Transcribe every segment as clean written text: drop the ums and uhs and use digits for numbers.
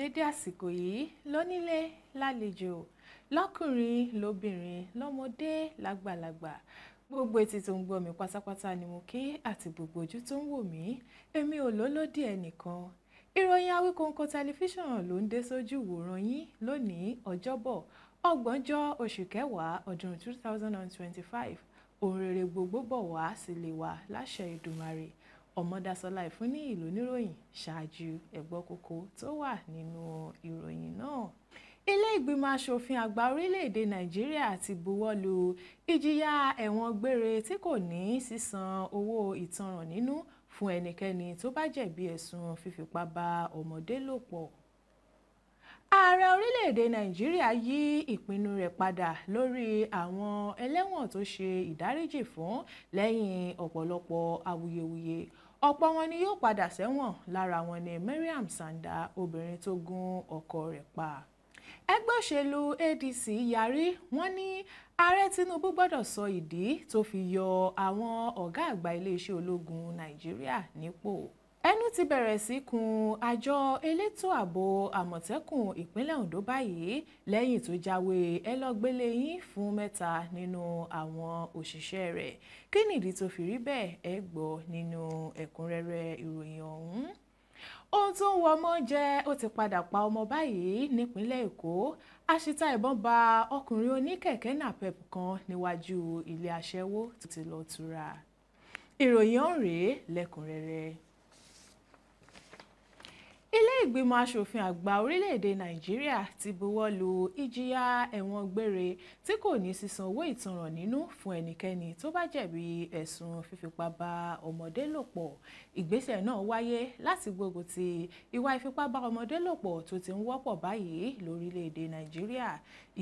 dédé àsìkò yìí lónílé lálejò lọ́kùnrin lóbìnrin lọ́mọdé lágbàlagbà gbogbo etí tó ń gbọ́ mi pátápátá ni mo kí àti gbogbo ojú tó ń wò mí èmi ò lólódì ẹnìkan. Ìròyìn Awíkonko tẹlifíṣàn ló ń dé sójú ìwòran yín lónìí ọjọ́bọ̀ ọgbọ̀njọ́ oṣù kẹwàá ọdún 2025 ohun rere gbogbo bọ̀ wá sílé wa láṣẹ Èdùmàrè. Ọmọdásọ́lá ìfúnní ìlú níròyìn ṣáájú ẹ̀gbọ́n kókó tó wà nínú ìròyìn náà. Ilé ìgbìmọ̀ asòfin àgbà orílẹ̀-èdè Nàìjíríà ti buwọ́lu ìjìyà ẹ̀wọ̀n gbére tí kò ní sísan owó ìtanràn nínú fún ẹnikẹ́ni tó bá jẹ̀bi ẹ̀sùn fífipá bá ọmọdé lò pọ̀. Ààrẹ orílẹ̀-èdè Nàìjíríà yí ìpinnu rẹ̀ padà lórí àwọn ẹlẹ́wọ̀n tó ṣe ìdáríjì fún lẹ́yìn ọ̀pọ̀lọpọ̀ awuyewuye. Ọ̀pọ̀ wọn ni yóò padà sẹ́wọ̀n, lára wọn ni Mariam Sanda, obìnrin tó gún ọkọ rẹ̀ pa. Ẹgbẹ́ òṣèlú ADC yarí, wọ́n ní ààrẹ Tinubu gbọ́dọ̀ sọ ìdí tó fi yọ àwọn ọ̀gá àgbà iléeṣẹ́ ológun Nàìjíríà nípò. Ẹnu ti bẹ̀rẹ̀ sí kùn àjọ elétò ààbò Àmọ̀tẹ́kùn ìpínlẹ̀ Ondo báyìí lẹ́yìn tó jáwé ẹlọ́gbélé yín fún 3 nínú àwọn òṣìṣẹ́ rẹ̀. Kí nìdí tó fi rí bẹ́ẹ̀ ẹ gbọ́ nínú ẹ̀kúnrẹ́rẹ́ ìròyìn ọ̀hún. Ohun tó ń wọ ọmọ jẹ́ ó ti padà pa ọmọ báyìí nípínlẹ̀ Èkó. Àṣìta ìbọn bá ọkùnrin oníkẹ̀kẹ́ napep kan níwájú ilé aṣẹ́wó tó ti lọ tura. Ìròyìn ọ̀hún rèé lẹ́kùnrẹ́rẹ́. Ilé ìgbìmọ̀ asòfin àgbà orílẹ̀-èdè Nàìjíríà ti buwọ́lu ìjìyà ẹ̀wọ̀n gbére tí kò ní sísan owó ìtanràn nínú fún ẹnikẹ́ni tó bá jẹ̀bi ẹ̀sùn fífipá bá ọmọdé lò pọ̀. Ìgbésẹ̀ náà wáyé láti gbógun ti ìwà ìfipá bá ọmọdé lò pọ̀ tó ti ń wọ́pọ̀ báyìí lórílẹ̀-èdè Nàìjíríà.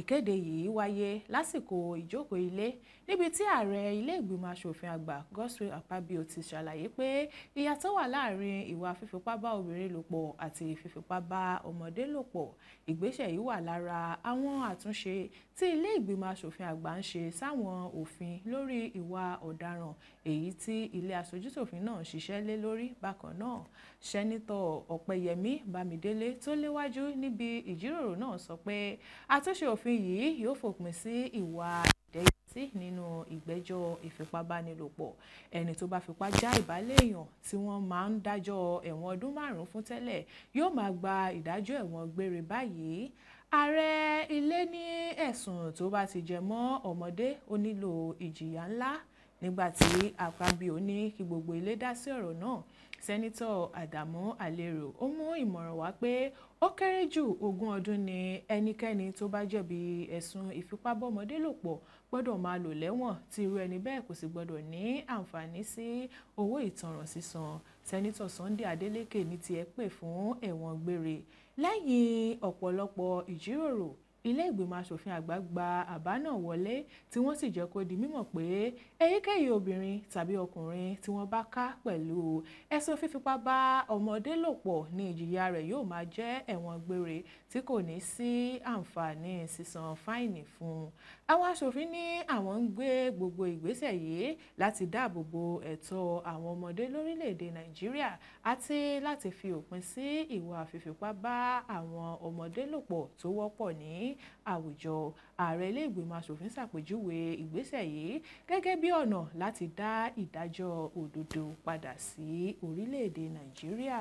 Ìkéde yìí wáyé lásìkò ìjókòó ilé níbi tí ààrẹ ilé ìgbìmọ̀ asòfin àgbà Godswill Akpabio ti ṣàlàyé pé ìyàtọ̀ wà láàrin ìwà fífipá bá obìnrin lò pọ̀ àti fífipá bá ọmọdé lò pọ̀. Ìgbésẹ̀ yìí wà lára àwọn àtúnṣe tí ilé ìgbìmọ̀ asòfin àgbà ń ṣe sáwọn òfin lórí ìwà ọ̀daràn èyí tí ilé aṣojúṣòfin náà ṣiṣẹ́ lé lórí. Bákan náà, sẹ́nitọ̀ Ọ̀pẹ́yẹmí Bámidélé tó léwájú níbi ìjíròrò náà sọ pé àtúnṣe òfin yìí yóò fòpin sí ìwà ìdẹ́yẹsí nínú ìgbẹ́jọ́ ìfipábánilòpọ̀. Ẹni tó bá fipá já ìbálé èèyàn tí wọ́n máa ń dájọ́ ẹ̀wọ̀n ọdún 5 fún tẹ́lẹ̀ yóò máa gba ìdájọ́ ẹ̀wọ̀n gbére báyìí. Ààrẹ ilé ní ẹ̀sùn tó bá ti jẹ mọ́ ọmọdé ó nílò ìjìyà ńlá. Nígbàtí Akpabio ní kí gbogbo ilé dá sí ọ̀rọ̀ náà, Sẹ́nitọ̀ Adamu Alero ó mú ìmọ̀ràn wá pé ó kéré jù 20 ọdún ni ẹnikẹ́ni tó bá jẹ̀bi ẹ̀sùn ìfipábọ́mọdé lò pọ̀ gbọ́dọ̀ máa lò lẹ́wọ̀n tí irú ẹni bẹ́ẹ̀ kò sì gbọ́dọ̀ ní àǹfààní sí owó ìtanràn sísan. Sẹ́nitọ̀ Sunday Adeleke ní tiẹ̀ pè fún ẹ̀wọ̀n gbére. Lẹ́yìn ọ̀pọ̀lọpọ̀ ìjíròrò, ilé ìgbìmọ̀ asòfin àgbà gba àbá náà wọlé tí wọ́n sì jẹ́ kó di mímọ̀ pé èyíkéyìí obìnrin tàbí ọkùnrin tí wọ́n bá ká pẹ̀lú ẹ̀sùn fífipá bá ọmọdé lò pọ̀ ní ìjìyà rẹ̀ yóò máa jẹ́ ẹ̀wọ̀n gbére tí kò ní sí àǹfààní sísan fáìnì fún. Àwọn asòfin ní àwọn ń gbé gbogbo ìgbésẹ̀ yìí láti dáàbò bo ẹ̀tọ́ àwọn ọmọdé lórílẹ̀‐èdè Nàìjíríà àti láti fi òpin sí ìwà fífipá bá àwọn ọmọdé lò pọ̀ tó wọ́pọ̀ ní àwùjọ. Ààrẹ ilé ìgbìmọ̀ asòfin ṣàpèjúwe ìgbésẹ̀ yìí gẹ́gẹ́ bí ọ̀nà láti dá ìdájọ́ òdodo padà sí orílẹ̀-èdè Nàìjíríà.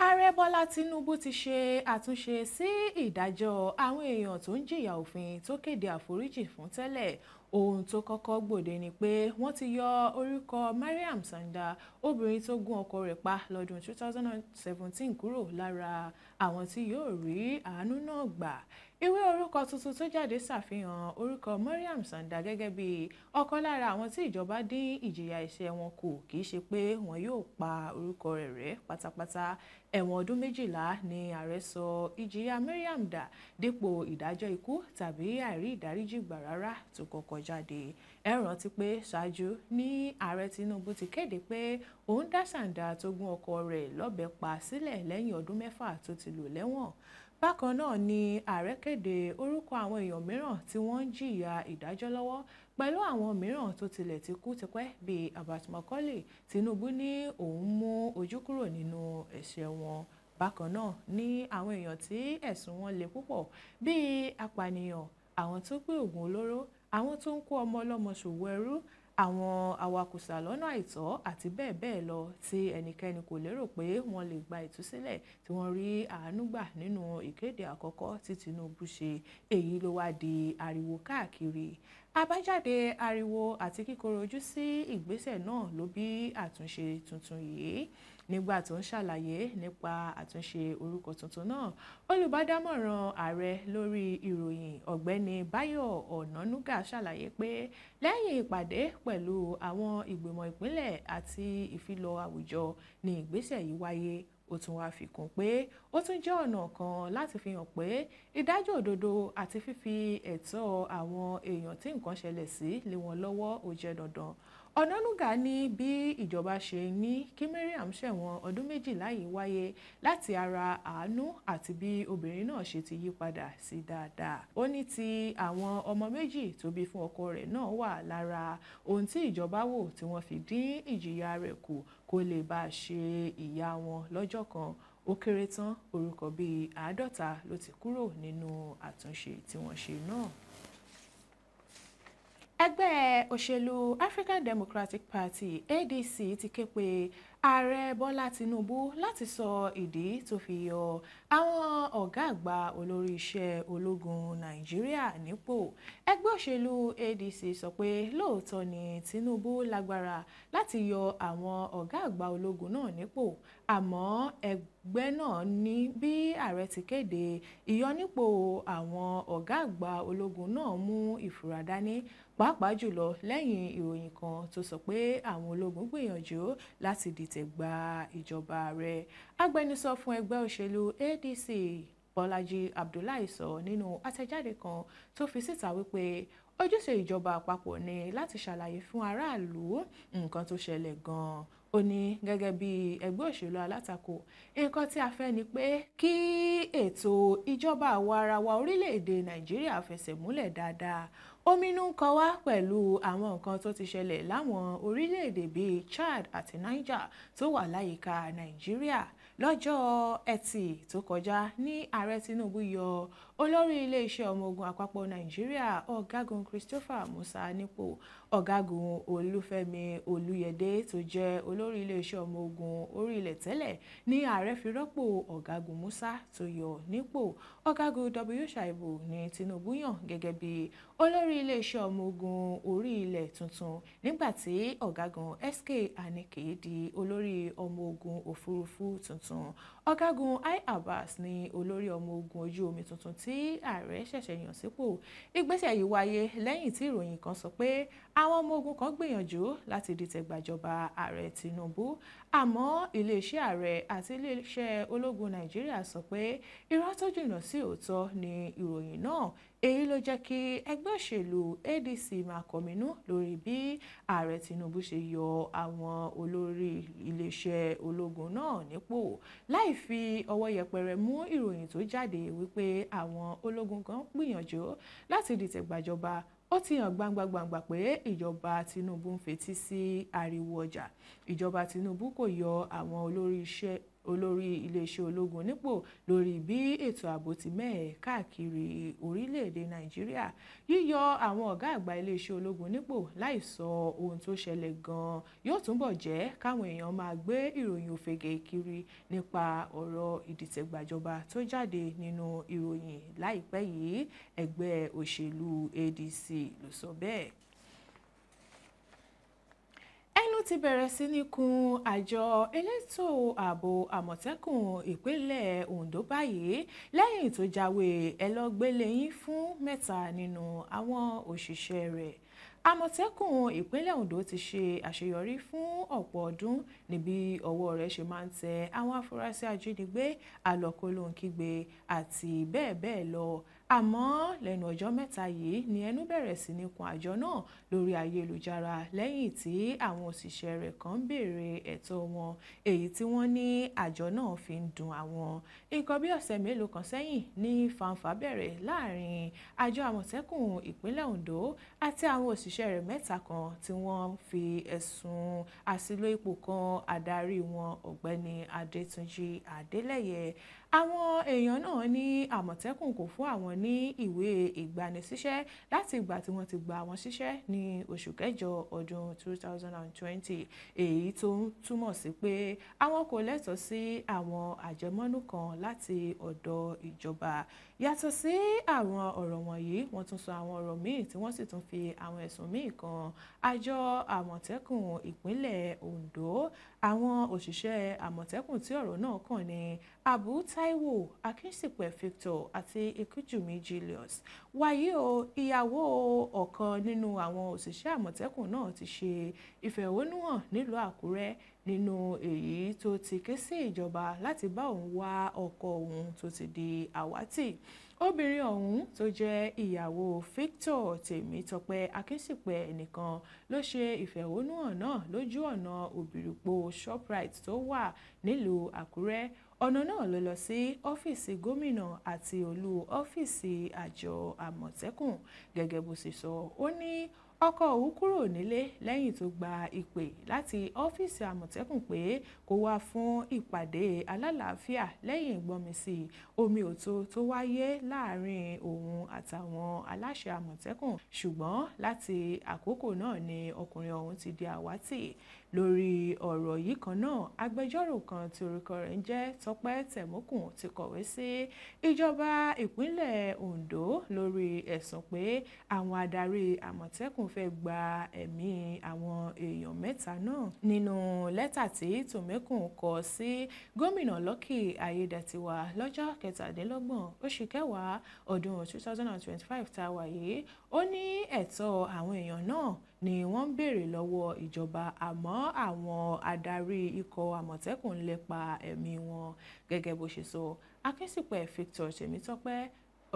Ààrẹ Bọ́lá Tinubu ti ṣe àtúnṣe sí ìdájọ́ àwọn èèyàn tó ń jìyà òfin tó kéde àforíjì fún tẹ́lẹ̀. Ohun tó kọ́kọ́ gbòde ni pé wọ́n ti yọ orúkọ Mariam Sanda, obìnrin tó gún ọkọ rẹ̀ pa lọ́dún 2017 kúrò lára àwọn tí yóò rí àánú náà gbà. Ìwé orúkọ tuntun tó jáde ṣàfihàn orúkọ Mariam Sanda gẹ́gẹ́ bí ọ̀kan lára àwọn tí ìjọba dín ìjìyà ẹ̀ṣẹ̀ wọn kù. Kì í ṣe pé wọn yóò pa orúkọ rẹ̀ rẹ́ pátápátá. Ẹ̀wọ̀n ọdún 12 ni ààrẹ sọ ìjìyà Mariam dà dípò ìdájọ́ ikú tàbí àìrí ìdáríjì gbà rárá tó kọ́kọ́ jáde. Ẹ rántí pé ṣáájú ní ààrẹ Tinubu ti kéde pé òun dá Sanda tó gún ọkọ rẹ̀ lọ́bẹ pa sílẹ̀ lẹ́yìn ọdún 6 tó ti lò lẹ́wọ̀n. Bákan náà ni ààrẹ kéde orúkọ àwọn èèyàn mìíràn tí wọ́n ń jìyà ìdájọ́ lọ́wọ́ pẹ̀lú àwọn mìíràn tó tilẹ̀ ti kú tipẹ́ bíi Abat Macaulay. Tinubu ní òun mú ojú kúrò nínú ẹ̀ṣẹ̀ wọn. Bákan náà ní àwọn èèyàn tí ẹ̀sùn wọn le púpọ̀ bíi apànìyàn, àwọn tó gbé oògùn olóró, àwọn tó ń kó ọmọ ọlọ́mọ ṣòwò ẹrú, àwọn awakùsà lọ́nà àìtọ́ àti bẹ́ẹ̀ bẹ́ẹ̀ lọ tí ẹnikẹ́ni kò lérò pé wọ́n lè gba ìtúsílẹ̀ tí wọ́n rí àánú gbà nínú ìkéde àkọ́kọ́ tí Tinubu ṣe. Èyí ló wá di ariwo káàkiri. Àbájáde ariwo àti kíkorò ojú sí ìgbésẹ̀ náà ló bí àtúnṣe tuntun yìí. Nígbà tó ń ṣàlàyé nípa àtúnṣe orúkọ tuntun náà, olùbádámọ̀ràn ààrẹ lórí ìròyìn ọ̀gbẹ́ni Báyọ̀ Ọ̀nànúgà ṣàlàyé pé lẹ́yìn ìpàdé pẹ̀lú àwọn ìgbìmọ̀ ìpínlẹ̀ àti ìfilọ̀ àwùjọ ni ìgbésẹ̀ yìí wáyé. Ó tún wá fi kún pé ó tún jẹ́ ọ̀nà kan láti fi hàn pé ìdájọ́ òdodo àti fífi ẹ̀tọ́ àwọn èèyàn tí nǹkan ṣẹlẹ̀ sí lé wọn lọ́wọ́ ó jẹ́ dandan. Ọ̀nànúgà ní bí ìjọba ṣe ní kí Mariam ṣẹ̀wọ̀n ọdún 12 yìí wáyé láti ara àánú àti bí obìnrin náà ṣe ti yí padà sí dáadáa. Ó ní ti àwọn ọmọ méjì tó bí fún ọkọ rẹ̀ náà wà lára ohun tí ìjọba wò tí wọ́n fi dín ìjìyà rẹ̀ kù kó lè bá a ṣe ìyá wọn lọ́jọ́ kan. Ó kéré tán orúkọ bíi 50 ló ti kúrò nínú àtúnṣe tí wọ́n ṣe náà. Ẹgbẹ́ òṣèlú African Democratic Party ADC ti ké pe Ààrẹ Bọ́lá Tinubu láti sọ ìdí tó fi yọ àwọn ọ̀gá àgbà olórí iṣẹ́ ológun Nàìjíríà nípò. Ẹgbẹ́ òṣèlú ADC sọ pé lóòótọ́ ni Tinubu lágbára láti yọ àwọn ọ̀gá àgbà ológun náà nípò, àmọ́ ẹgbẹ́ náà ní bí ààrẹ ti kéde ìyọnípò àwọn ọ̀gá àgbà ológun náà mú ìfura dání, pàápàá jùlọ lẹ́yìn ìròyìn kan tó sọ pé àwọn ológun gbìyànjú láti dìtẹ̀ gba ìjọba rẹ̀. Agbẹnusọ fún ẹgbẹ́ òṣèlú ADC Bọ́lájí Abdullahi sọ nínú àtẹ̀jáde kan tó fi síta wípé ojúṣe ìjọba àpapọ̀ ni láti ṣàlàyé fún aráàlú nǹkan tó ṣẹlẹ̀ gan-an. Ó ní gẹ́gẹ́ bí ẹgbẹ́ òṣèlú alátakò, nǹkan tí a fẹ́ ni pé kí ètò ìjọba àwa-arawa orílẹ̀-èdè Nàìjíríà fẹsẹ̀ múlẹ̀ dáadáa. Ominú ń kọ wá pẹ̀lú àwọn nǹkan tó ti ṣẹlẹ̀ láwọn orílẹ̀-èdè bíi Chad àti Niger tó wà láyìíká Nàìjíríà. Lọ́jọ́ Ẹtì tó kọjá ní ààrẹ Tinubu yọ olórí ilé-iṣẹ́ ọmọ ogun àpapọ̀ Nàìjíríà ọ̀gágun Christopher Musa nípò. Ọ̀gágun Olúfẹ́mi Olúyẹdé tó jẹ́ olórí ilé-iṣẹ́ ọmọ ogun orí ilẹ̀ tẹ́lẹ̀ ní ààrẹ fi rọ́pò ọ̀gágun Musa tó yọ nípò. Ọ̀gágun W. Shaibu ní Tinubu yàn gẹ́gẹ́ bí olórí ilé-iṣẹ́ ọmọ ogun orí ilẹ̀ tuntun, nígbà tí ọ̀gágun SK Anike di olórí ọmọ ogun òfurufú tuntun. Ọ̀gágun I. Abbas ní olórí ọmọ ogun ojú omi tuntun tí ààrẹ ṣẹ̀ṣẹ̀ yàn sípò. Ìgbésẹ̀ yìí wáyé lẹ́yìn tí ìròyìn kan sọ pé àwọn ọmọ ogun kan gbìyànjú láti dìtẹ̀ gbàjọba ààrẹ Tinubu, àmọ́ iléeṣẹ́ ààrẹ àti iléeṣẹ́ ológun Nàìjíríà sọ pé irọ́ tó jìnnà sí òótọ́ ni ìròyìn náà. Èyí ló jẹ́ kí ẹgbẹ́ òṣèlú ADC máa kọminú lórí bí ààrẹ Tinubu ṣe yọ àwọn olórí iléeṣẹ́ ológun náà nípò, láì fi ọwọ́ yẹpẹrẹ mú ìròyìn tó jáde wípé àwọn ológun kan gbìyànjú láti dìtẹ̀ gbàjọba. Ó ti hàn gbangba pé ìjọba Tinubu ń fetí sí ariwo ọjà. Ìjọba Tinubu kò yọ àwọn olórí iléeṣẹ́ ológun nípò lórí bí ètò ààbò ti mẹ́hẹ̀ káàkiri orílẹ̀-èdè Nàìjíríà. Yíyọ àwọn ọ̀gá àgbà iléeṣẹ́ ológun nípò láì sọ ohun tó ṣẹlẹ̀ gan-an yóò túnbọ̀ jẹ́ káwọn èèyàn máa gbé ìròyìn òfegè kiri nípa ọ̀rọ̀ ìdìtẹ̀gbàjọba tó jáde nínú ìròyìn láìpẹ́ yìí. Ẹgbẹ́ òṣèlú ADC ló sọ bẹ́ẹ̀. Ẹnu ti bẹ̀rẹ̀ sí ní kùn àjọ elétò ààbò Àmọ̀tẹ́kùn ìpínlẹ̀ Ondo báyìí lẹ́yìn tó jáwé ẹlọ́gbẹ́lẹ́yìn fún 3 nínú àwọn òṣìṣẹ́ rẹ̀. Àmọ̀tẹ́kùn ìpínlẹ̀ Ondo ti ṣe àṣeyọrí fún ọ̀pọ̀ ọdún níbi ọwọ́ rẹ̀ ṣe máa ń tẹ àwọn afurasí ajínigbé, àlọ́kólóńkígbe àti bẹ́ẹ̀ bẹ́ẹ̀ lọ. àmọ́ lẹ́nu ọjọ́ mẹ́ta yìí ni ẹnu bẹ̀rẹ̀ sí ní kun àjọ náà lórí ayélujára lẹ́yìn tí àwọn òṣìṣẹ́ rẹ̀ kan ń béèrè ẹ̀tọ́ wọn èyí tí wọ́n ní àjọ náà fi ń dùn àwọn. Nǹkan bí ọ̀sẹ̀ mélòó kan sẹ́yìn ní fàǹfà bẹ̀rẹ̀ láàrin àjọ Àmọ̀tẹ́kùn ìpínlẹ̀ Ondo àti àwọn òṣìṣẹ́ rẹ̀ mẹ́ta kan tí wọ́n fi ẹ̀sùn àṣìlò ipò kan adarí wọn Ọ̀gbẹ́ni Adétúnjì Adélẹ́yẹ. Àwọn èèyàn náà ní Àmọ̀tẹ́kùn kò fún àwọn ní ìwé ìgbanisíṣẹ́ láti ìgbà tí wọ́n ti gba àwọn síṣẹ́ ní oṣù kẹjọ ọdún 2020 èyí tó túmọ̀ sí pé àwọn kò lẹ́tọ̀ọ́ sí àwọn àjẹmọ́nú kan láti ọ̀dọ̀ ìjọba. Yàtọ̀ sí àwọn ọ̀rọ̀ wọ̀nyí wọ́n tún sọ àwọn ọ̀rọ̀ míì tí wọ́n sì tún fi àwọn ẹ̀sùn míì kan àjọ Àmọ̀tẹ́kùn ìpínlẹ̀ Ondo. Àwọn òṣìṣẹ́ Àmọ̀tẹ́kùn tí ọ̀rọ̀ náà kàn ní Abu Taiwo Akínsìpẹ̀ Victor àti Ikújùmí Julius. Wàyí o, ìyàwó ọ̀kan nínú àwọn òṣìṣẹ́ Àmọ̀tẹ́kùn náà ti ṣe ìfẹ̀hónúhàn nílùú Àkúrẹ́ nínú èyí tó ti ké sí ìjọba láti bá òun wá ọkọ òun tó ti di àwátì. Obìnrin ọ̀hún tó jẹ́ ìyàwó Victor Tèmítọ́pẹ́ Akínsìpẹ̀ nìkan ló ṣe ìfẹ̀hónúhàn náà lójú ọ̀nà Òbìrìpò Shoprite tó wà nílùú Àkúrẹ́. Ọ̀nà náà ló lọ sí ọ́fíìsì gómìnà àti olú ọ́fíìsì àjọ Àmọ̀tẹ́kùn. Gẹ́gẹ́ bó ṣe sọ, ó ní ọkọ òun kúrò nílé lẹ́yìn tó gba ìpè láti ọ́fíìsì Àmọ̀tẹ́kùn pé kó wá fún ìpàdé alálàáfíà lẹ́yìn ìgbọ́nmisí omi òtó tó wáyé láàrin òun àtàwọn aláṣẹ Àmọ̀tẹ́kùn, ṣùgbọ́n láti àkókò náà ni ọkùnrin ọ̀hún ti di àwátì. Lórí ọ̀rọ̀ yìí kan náà, agbẹjọ́rò kan tí orúkọ rẹ̀ ń jẹ́ Tọ́pẹ́ Tẹ̀mọ́kùn ti kọ̀wé sí ìjọba ìpínlẹ̀ Ondo lórí ẹ̀sùn pé àwọn adarí Àmọ̀tẹ́kùn fẹ́ gba ẹ̀mí àwọn èèyàn mẹ́ta náà. Nínú lẹ́tà tí Tòmẹ́kùn kọ sí gómìnà Lucky Ayédàtiwà lọ́jọ́ 27 oṣù kẹwàá ọdún 2025 tá a wà yìí, ó ní ẹ̀tọ́ àwọn èèyàn náà ni wọ́n ń béèrè lọ́wọ́ ìjọba, àmọ́ àwọn adarí ikọ̀ Àmọ̀tẹ́kùn ń lépa ẹ̀mí wọn. Gẹ́gẹ́ bó ṣe sọ, Akínsìpẹ̀ Victor Tèmítọ́pẹ́,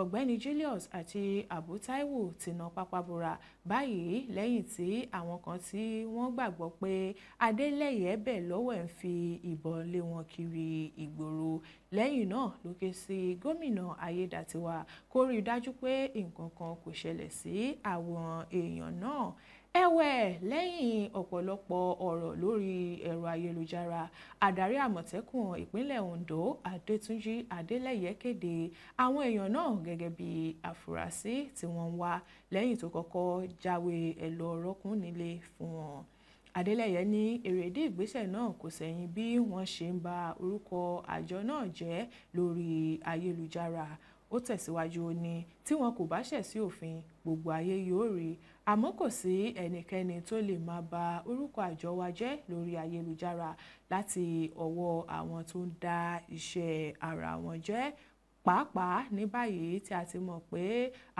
Ọ̀gbẹ́ni Julius àti Abu Taiwo ti na pápá bora báyìí lẹ́yìn tí àwọn kan tí wọ́n gbàgbọ́ pé Adélẹ́yẹ bẹ̀ lọ́wọ́ ẹ̀ ń fi ìbọn lé wọn kiri ìgboro. Lẹ́yìn náà ló ké sí gómìnà Ayédàtiwà kó rí i dájú pé nǹkan kan kò ṣẹlẹ̀ sí àwọn èèyàn náà. Ẹ̀wẹ̀, lẹ́yìn ọ̀pọ̀lọpọ̀ ọ̀rọ̀ lórí ẹ̀rọ ayélujára, adarí Àmọ̀tẹ́kùn ìpínlẹ̀ Ondo Adétúnjì Adélẹ́yẹ kéde àwọn èèyàn náà gẹ́gẹ́ bí àfúrásì tí wọ́n ń wá lẹ́yìn tó kọ́kọ́ jáwé ẹ̀lọ́ ọ̀rọ̀kùn nílé fún wọn. Adélẹ́yẹ ní èrèdí ìgbésẹ̀ náà kò sẹ́yìn bí wọ́n ṣe ń ba orúkọ àjọ náà jẹ́ lórí ayélujára. Ó tẹ̀síwájú, ó ní tí wọn kò bá ṣẹ̀ sí òfin, gbogbo ayé yóò rí, àmọ́ kò sí ẹnikẹ́ni tó lè máa ba orúkọ àjọ wa jẹ́ lórí ayélujára láti ọwọ́ àwọn tó ń dá iṣẹ́ ara wọn jẹ́, pàápàá ní báyìí tí a ti mọ̀ pé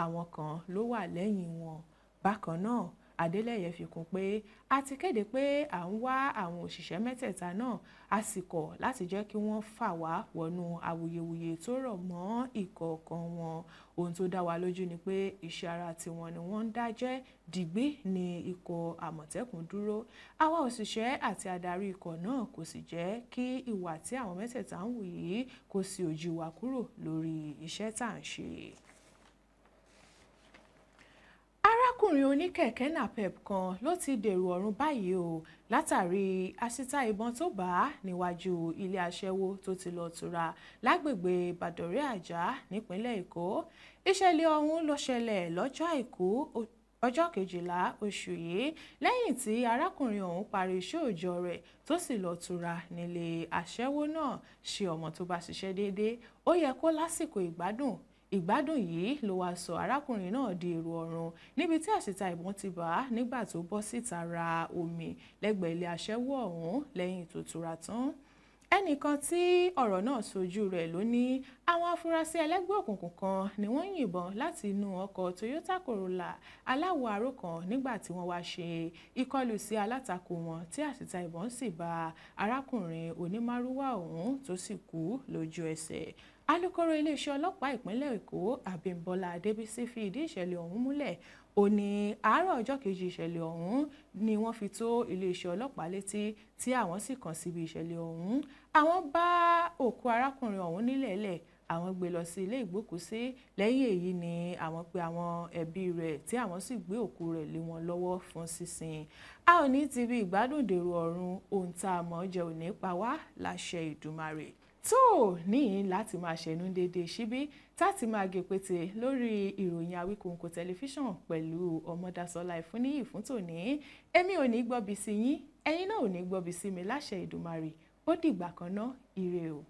àwọn kan ló wà lẹ́yìn wọn. Bákan náà, Adélẹ́yẹ fi kún pé a ti kéde pé à ń wá àwọn òṣìṣẹ́ mẹ́tẹ̀ẹ̀ta náà, a sì kọ̀ láti jẹ́ kí wọ́n fà wá wọnú awuyewuye tó rọ̀ mọ́ ìkọ̀ọ̀kan wọn. Ohun tó dá wa lójú ni pé iṣẹ́ ara tiwọn ni wọ́n ń dá jẹ́, dìgbì ní ikọ̀ Àmọ̀tẹ́kùn dúró. Àwa òṣìṣẹ́ àti adarí ikọ̀ náà kò sì jẹ́ kí ìwà tí àwọn mẹ́tẹ̀ẹ̀ta ń wù yìí kó sì ojú wa kúrò lórí iṣẹ́ tá à ń ṣe. Arákùnrin oníkẹ̀kẹ́ napep kan ló ti dèrò ọ̀run báyìí o látàrí àṣìta ìbọn tó bá níwájú ilé aṣẹ́wó tó ti lọ tura lágbègbè Bàdọ̀rẹ́ Àjà nípínlẹ̀ Èkó. Ìṣẹ̀lẹ̀ ọ̀hún ló ṣẹlẹ̀ lọ́jọ́ Àìkú ọjọ́ 12 oṣù yìí lẹ́yìn tí arákùnrin ọ̀hún parí iṣẹ́ òòjọ́ rẹ̀ tó sì lọ tura nílé aṣẹ́wó náà. Ṣé ọmọ tó bá ṣiṣẹ́ déédéé ó yẹ kó lásìkò ìgbádùn yìí ló wá sọ arákùnrin náà di èrò ọ̀run níbi tí àṣìta ìbọn ti bá nígbà tó bọ́ síta ra omi lẹ́gbẹ̀ẹ́ ilé aṣẹ́wó ọ̀hún lẹ́yìn tó tura tán. Ẹnìkan tí ọ̀rọ̀ náà sojú rẹ̀ ló ní àwọn afurasí ẹlẹ́gbẹ́ òkùnkùn kan ni wọ́n yìnbọn láti inú ọkọ̀ Toyota Corolla aláwọ̀ aró kan nígbà tí wọ́n wá ṣe ìkọlù sí alátakò wọn tí àṣìta ìbọn sì bá arákùnrin onímárúwá ọ̀hún tó sì kú lójú ẹsẹ̀. alukoro iléeṣẹ́ ọlọ́pàá ìpínlẹ̀ Èkó Abímbọ́lá Adébísí fi ìdí ìṣẹ̀lẹ̀ ọ̀hún múlẹ̀. Ó ní àárọ̀ ọjọ́ kejì ìṣẹ̀lẹ̀ ọ̀hún ni wọ́n fi tó iléeṣẹ́ ọlọ́pàá létí tí àwọn sì kàn síbi ìṣẹ̀lẹ̀ ọ̀hún. Àwọn bá òkú arákùnrin ọ̀hún nílẹ̀ẹ́lẹ̀, àwọn gbé lọ sí ilé ìgbókùúsí. Lẹ́yìn èyí ni àwọn pe àwọn ẹbí rẹ̀ tí àwọn sì gbé òkú rẹ̀ lé wọn lọ́wọ́ fún sísin. A ò ní ti bí ìgbádùn dèrò ọ̀run, ohun tá a mọ̀ jẹ ò ní pa wá láṣẹ Ìdùmarè. Tó níyìn láti máa ṣẹ̀nu déédéé síbí táti máa gé pété lórí ìròyìn Awíkonko tẹlifíṣàn pẹ̀lú Ọmọdásọ́lá Ìfúnníyì fún tòní. Èmi ò ní gbọ́bi sí yín, ẹ̀yin náà ò ní gbọ́bi sí mi láṣẹ Ìdùmarè. Ó dìgbà kan náà, ire o.